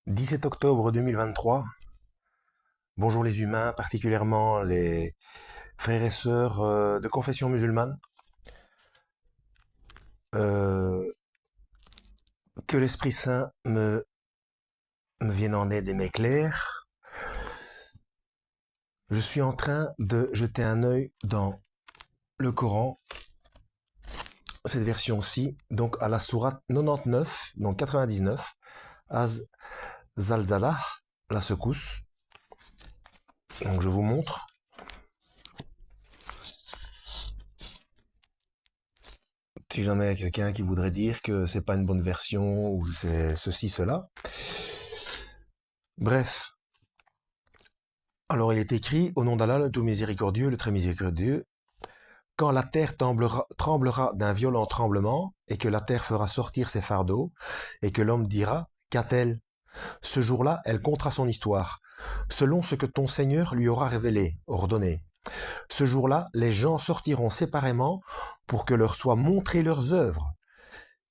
17 octobre 2023. Bonjour les humains, particulièrement les frères et sœurs de confession musulmane. Euh, que l'Esprit Saint me vienne en aide et m'éclaire. Je suis en train de jeter un œil dans le Coran, cette version-ci, donc à la sourate 99, donc 99, Az Zalzalah, la secousse. Donc je vous montre. Si jamais il y a quelqu'un qui voudrait dire que c'est pas une bonne version ou c'est ceci, cela. Bref. Alors il est écrit, au nom d'Allah, le tout miséricordieux, le très miséricordieux, quand la terre tremblera d'un violent tremblement, et que la terre fera sortir ses fardeaux, et que l'homme dira, qu'a-t-elle? Ce jour-là, elle contera son histoire, selon ce que ton Seigneur lui aura révélé, ordonné. Ce jour-là, les gens sortiront séparément pour que leur soient montrées leurs œuvres.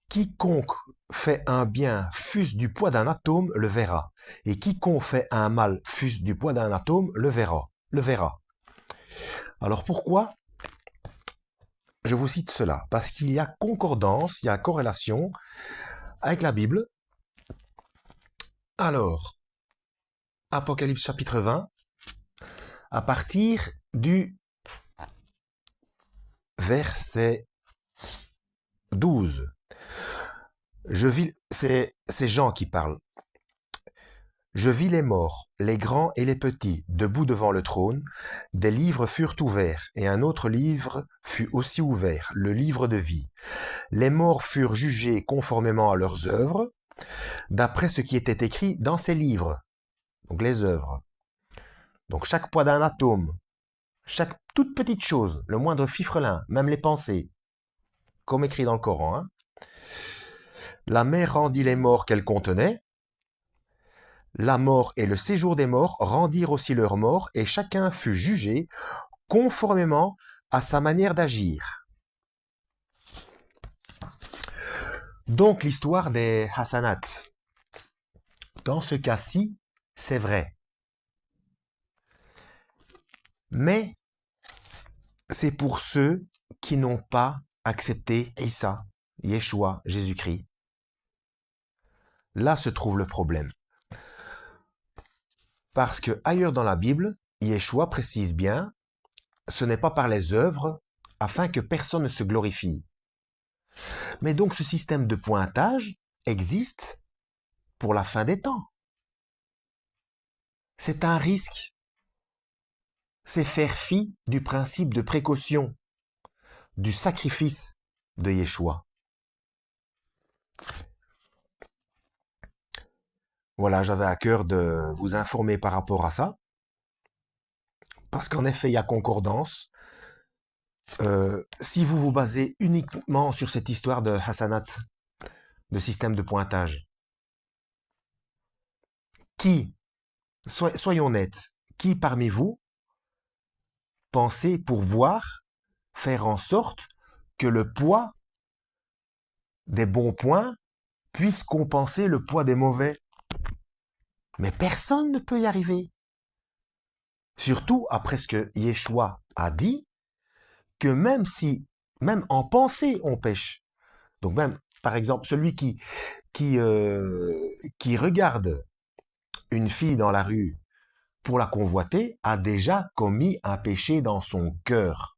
Quiconque fait un bien fût-ce du poids d'un atome le verra, et quiconque fait un mal fût-ce du poids d'un atome le verra. Le verra. Alors pourquoi je vous cite cela? Parce qu'il y a concordance, il y a corrélation avec la Bible. Alors, Apocalypse chapitre 20, à partir du verset 12. C'est Jean qui parle. Je vis les morts, les grands et les petits, debout devant le trône. Des livres furent ouverts, et un autre livre fut aussi ouvert, le livre de vie. Les morts furent jugés conformément à leurs œuvres, d'après ce qui était écrit dans ces livres. Donc les œuvres. Donc chaque poids d'un atome, chaque toute petite chose, le moindre fifrelin, même les pensées, comme écrit dans le Coran. La mer rendit les morts qu'elle contenait. La mort et le séjour des morts rendirent aussi leurs morts, et chacun fut jugé conformément à sa manière d'agir. Donc l'histoire des Hassanat. Dans ce cas-ci, c'est vrai. Mais c'est pour ceux qui n'ont pas accepté Isa, Yeshua, Jésus-Christ. Là se trouve le problème. Parce que ailleurs dans la Bible, Yeshua précise bien, ce n'est pas par les œuvres, afin que personne ne se glorifie. Mais donc ce système de pointage existe pour la fin des temps. C'est un risque. C'est faire fi du principe de précaution, du sacrifice de Yeshua. Voilà, j'avais à cœur de vous informer par rapport à ça, parce qu'en effet, il y a concordance. Si vous vous basez uniquement sur cette histoire de Hassanat, de système de pointage, qui, soyons nets, qui parmi vous pensez pouvoir faire en sorte que le poids des bons points puisse compenser le poids des mauvais? Mais personne ne peut y arriver. Surtout après ce que Yeshua a dit, que même en pensée, on pêche. Donc même, par exemple, celui qui regarde une fille dans la rue pour la convoiter a déjà commis un péché dans son cœur.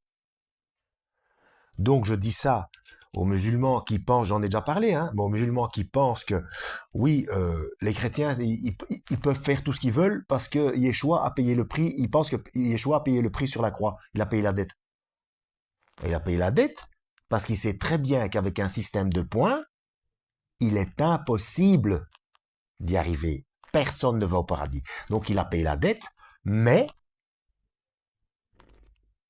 Donc je dis ça aux musulmans qui pensent, j'en ai déjà parlé, mais aux musulmans qui pensent que oui, les chrétiens, ils peuvent faire tout ce qu'ils veulent parce que Yeshua a payé le prix, ils pensent que Yeshua a payé le prix sur la croix, il a payé la dette. Et il a payé la dette parce qu'il sait très bien qu'avec un système de points, il est impossible d'y arriver. Personne ne va au paradis. Donc il a payé la dette, mais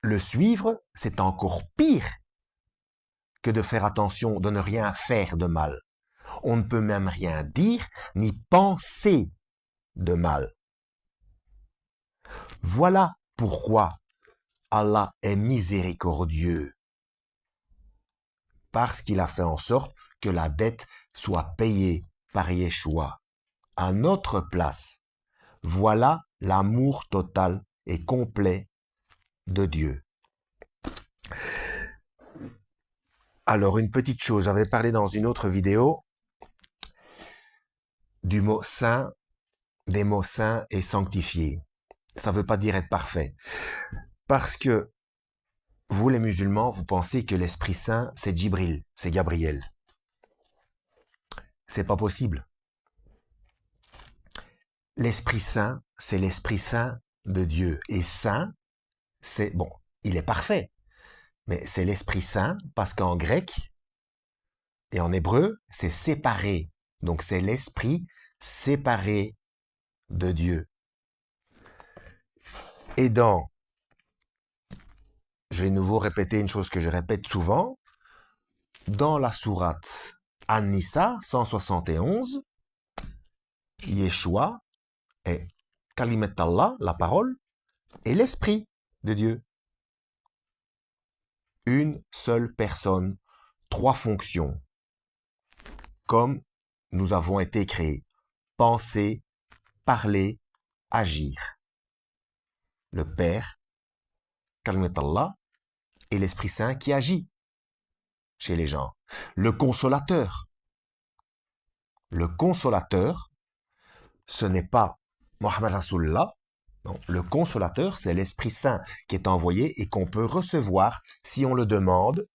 le suivre, c'est encore pire que de faire attention de ne rien faire de mal. On ne peut même rien dire ni penser de mal. Voilà pourquoi Allah est miséricordieux. Parce qu'il a fait en sorte que la dette soit payée par Yeshua. à notre place. Voilà l'amour total et complet de Dieu. Alors, une petite chose, j'avais parlé dans une autre vidéo du mot saint, des mots saints et sanctifiés. Ça ne veut pas dire être parfait. Parce que vous, les musulmans, vous pensez que l'Esprit Saint, c'est Djibril, c'est Gabriel. C'est pas possible. L'Esprit Saint, c'est l'Esprit Saint de Dieu. Et Saint, c'est, bon, il est parfait. Mais c'est l'Esprit Saint parce qu'en grec et en hébreu, c'est séparé. Donc c'est l'Esprit séparé de Dieu. Et je vais de nouveau répéter une chose que je répète souvent, dans la sourate An-Nisa 171, Yeshua est Kalimat Allah, la parole, et l'Esprit de Dieu. Une seule personne, 3 fonctions, comme nous avons été créés. Penser, parler, agir. Le Père, Kalimat Allah, et l'Esprit Saint qui agit chez les gens. Le consolateur. Le consolateur, ce n'est pas Mohammed Rasulullah. Non, le consolateur, c'est l'Esprit Saint qui est envoyé et qu'on peut recevoir si on le demande,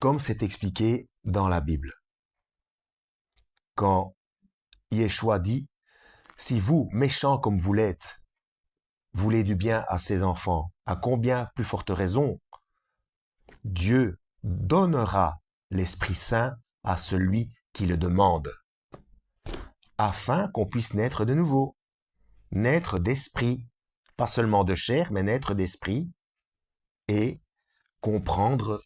comme c'est expliqué dans la Bible. Quand Yeshua dit, si vous, méchants comme vous l'êtes, voulez du bien à ses enfants, à combien plus forte raison Dieu donnera l'Esprit Saint à celui qui le demande, afin qu'on puisse naître de nouveau, naître d'esprit, pas seulement de chair, mais naître d'esprit, et comprendre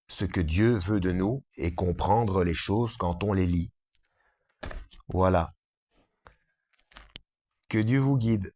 ce que Dieu veut de nous et comprendre les choses quand on les lit. Voilà. Que Dieu vous guide.